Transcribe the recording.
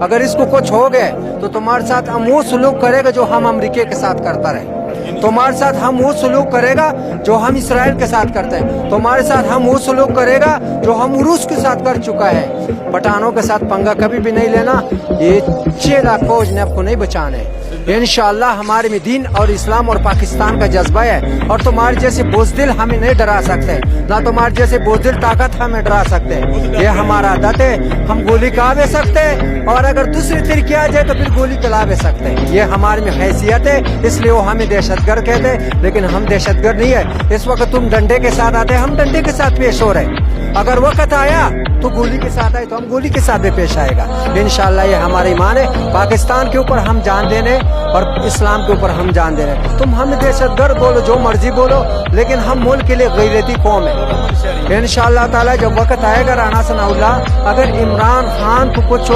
अगर इसको कुछ हो गए तो तुम्हारे साथ हम वो सलूक करेगा जो हम अमेरिका के साथ करता रहे। तुम्हारे साथ हम वो सलूक करेगा जो हम इसराइल के साथ करते हैं। तुम्हारे साथ हम वो सलूक करेगा जो हम रूस के साथ कर चुका है। पठानों के साथ पंगा कभी भी नहीं लेना। ये 6 लाख फौज ने आपको नहीं बचाने। इंशाअल्लाह हमारे में दीन और इस्लाम और पाकिस्तान का जज्बा है, और तुम्हारे जैसे बोझदिल हमें नहीं डरा सकते, ना तुम्हारे जैसे बोझदिल ताकत हमें डरा सकते। ये हमारा आदत है। हम गोली का भी सकते, और अगर दूसरी तरीके आ जाए तो फिर गोली चला भी सकते। ये हमारे में हैसियत है, इसलिए वो हमें दहशतगर्द कहते, लेकिन हम दहशतगर्द नहीं है। इस वक्त तुम डंडे के साथ आते, हम डंडे के साथ पेश हो रहे। अगर वक्त आया तो गोली के साथ आए तो हम गोली के साथ भी पेश आएगा। इंशाअल्लाह ये हमारा ईमान है। पाकिस्तान के ऊपर हम जान देने और इस्लाम के ऊपर हम जान देने। तुम हमें दहशतगर्द बोलो, जो मर्जी बोलो, लेकिन हम मुल्क के लिए गैरती कौम है। इंशाअल्लाह ताला जब वक्त आएगा राना सनाउल्लाह, अगर इमरान खान को कुछ